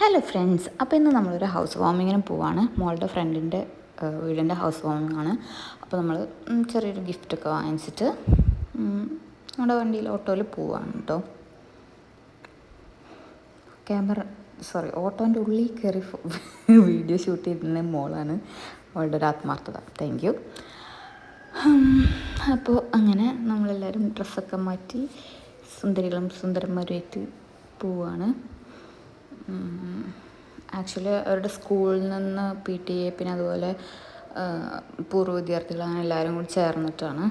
Hello friends, അപ്പോൾ ഇന്ന് നമ്മളൊരു ഹൗസ് വാമിങ്ങിന് പോവാണ്. മോളുടെ ഫ്രണ്ടിൻ്റെ വീടിൻ്റെ ഹൗസ് വാമിംഗ് ആണ്. അപ്പോൾ നമ്മൾ ചെറിയൊരു ഗിഫ്റ്റൊക്കെ വാങ്ങിച്ചിട്ട് നമ്മുടെ വണ്ടിയിൽ ഓട്ടോയിൽ പോവാണ് കേട്ടോ. ഓട്ടോൻ്റെ ഉള്ളിൽ കയറി വീഡിയോ ഷൂട്ട് ചെയ്തിരുന്ന മോളാണ്. അവളുടെ ഒരു ആത്മാർത്ഥത, താങ്ക് യു. അപ്പോൾ അങ്ങനെ നമ്മളെല്ലാവരും ഡ്രസ്സൊക്കെ മാറ്റി സുന്ദരികളും സുന്ദരന്മാരുമായിട്ട് പോവാണ്. ആക്ച്വലി അവരുടെ സ്കൂളിൽ നിന്ന് PTA പിന്നെ അതുപോലെ പൂർവ്വ വിദ്യാർത്ഥികൾ അങ്ങനെ എല്ലാവരും കൂടി ചേർന്നിട്ടാണ്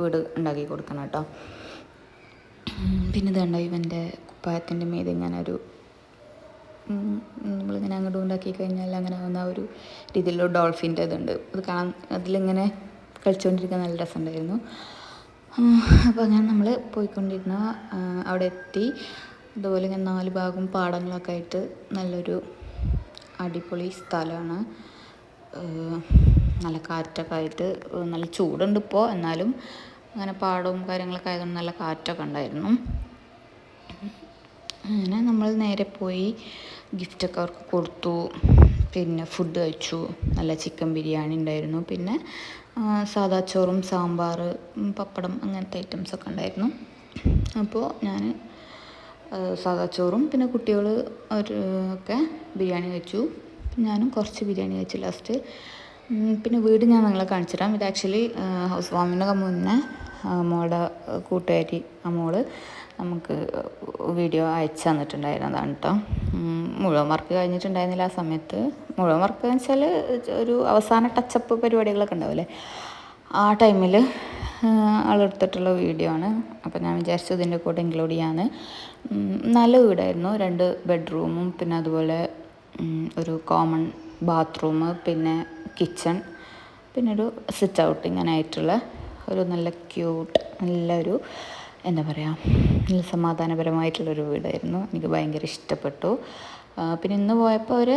വീട് ഉണ്ടാക്കി കൊടുക്കണം കേട്ടോ. പിന്നെ ഇതുണ്ടോ ഇവൻ്റെ കുപ്പായത്തിൻ്റെ മീതെ ഇങ്ങനെ ഒരു നമ്മളിങ്ങനെ അങ്ങോട്ട് ഉണ്ടാക്കി കഴിഞ്ഞാൽ അങ്ങനെ ആവുന്ന ഒരു രീതിയിലുള്ള ഡോൾഫിൻ്റെ ഇതുണ്ട്. അത് കാണാൻ അതിലിങ്ങനെ കളിച്ചുകൊണ്ടിരിക്കാൻ നല്ല രസമുണ്ടായിരുന്നു. അപ്പോൾ അങ്ങനെ നമ്മൾ പോയിക്കൊണ്ടിരുന്ന അവിടെ എത്തി. അതുപോലെ ഇങ്ങനെ 4 ഭാഗം പാടങ്ങളൊക്കെ ആയിട്ട് നല്ലൊരു അടിപൊളി സ്ഥലമാണ്. നല്ല കാറ്റൊക്കെ ആയിട്ട് നല്ല ചൂടുണ്ട് ഇപ്പോൾ, എന്നാലും അങ്ങനെ പാടവും കാര്യങ്ങളൊക്കെ ആയതുകൊണ്ട് നല്ല കാറ്റൊക്കെ ഉണ്ടായിരുന്നു. അങ്ങനെ നമ്മൾ നേരെ പോയി ഗിഫ്റ്റൊക്കെ അവർക്ക് കൊടുത്തു. പിന്നെ ഫുഡ് കഴിച്ചു. നല്ല ചിക്കൻ ബിരിയാണി ഉണ്ടായിരുന്നു. പിന്നെ സാദാ ചോറും സാമ്പാർ പപ്പടം അങ്ങനത്തെ ഐറ്റംസൊക്കെ ഉണ്ടായിരുന്നു. അപ്പോൾ ഞാൻ സാദാ ചോറും പിന്നെ കുട്ടികൾ ഒക്കെ ബിരിയാണി കഴിച്ചു. ഞാനും കുറച്ച് ബിരിയാണി കഴിച്ചു ലാസ്റ്റ്. പിന്നെ വീട് ഞാൻ നിങ്ങളെ കാണിച്ചു തരാം. ഇത് ആക്ച്വലി ഹൗസ് വാമിങ്ങിനൊക്കെ മുന്നേ മോളുടെ കൂട്ടുകാരി മോള് നമുക്ക് വീഡിയോ അയച്ചു തന്നിട്ടുണ്ടായിരുന്നതാണ് കേട്ടോ. മുഴുവൻ വർക്ക് കഴിഞ്ഞിട്ടുണ്ടായിരുന്നില്ല ആ സമയത്ത്. മുഴുവൻ വർക്ക് എന്ന് വെച്ചാൽ ഒരു അവസാന ടച്ചപ്പ് പരിപാടികളൊക്കെ ഉണ്ടാവില്ലേ, ആ ടൈമിൽ ആളെടുത്തിട്ടുള്ള വീഡിയോ ആണ്. അപ്പോൾ ഞാൻ വിചാരിച്ചു ഇതിൻ്റെ കൂടെ ഇൻക്ലൂഡ് ചെയ്യാമെന്ന്. നല്ല വീടായിരുന്നു. 2 ബെഡ്റൂമും പിന്നെ അതുപോലെ ഒരു കോമൺ ബാത്റൂം, പിന്നെ കിച്ചൺ, പിന്നെ ഒരു സിറ്റ് ഔട്ട് ഇങ്ങനെ ആയിട്ടുള്ള ഒരു നല്ല ക്യൂട്ട് നല്ലൊരു എന്താ പറയുക നല്ല സമാധാനപരമായിട്ടുള്ളൊരു വീടായിരുന്നു. എനിക്ക് ഭയങ്കര ഇഷ്ടപ്പെട്ടു. പിന്നെ ഇന്ന് പോയപ്പോൾ അവർ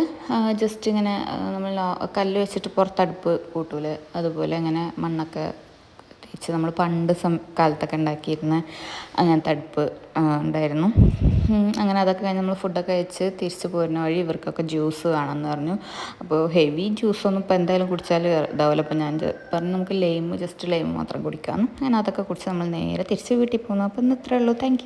ജസ്റ്റ് ഇങ്ങനെ നമ്മൾ കല്ല് വെച്ചിട്ട് പുറത്തടുപ്പ് കൂട്ടൂലേ, അതുപോലെ ഇങ്ങനെ മണ്ണൊക്കെ തേച്ച് നമ്മൾ പണ്ട് കാലത്തൊക്കെ ഉണ്ടാക്കിയിരുന്ന അങ്ങനത്തെ അടുപ്പ് ഉണ്ടായിരുന്നു. അങ്ങനെ അതൊക്കെ കഴിഞ്ഞ് നമ്മൾ ഫുഡൊക്കെ കഴിച്ച് തിരിച്ച് പോരുന്ന വഴി ഇവർക്കൊക്കെ ജ്യൂസ് വേണമെന്ന് പറഞ്ഞു. അപ്പോൾ ഹെവി ജ്യൂസൊന്നും ഇപ്പോൾ എന്തായാലും കുടിച്ചാൽ ഇതാവില്ല. അപ്പോൾ ഞാൻ പറഞ്ഞു നമുക്ക് ജസ്റ്റ് ലൈം മാത്രം കുടിക്കാമെന്ന്. അങ്ങനെ അതൊക്കെ കുടിച്ച് നമ്മൾ നേരെ തിരിച്ച് വീട്ടിൽ പോകുന്നു. അപ്പോൾ ഇന്ന് ഇത്രയേ ഉള്ളൂ. Thank you.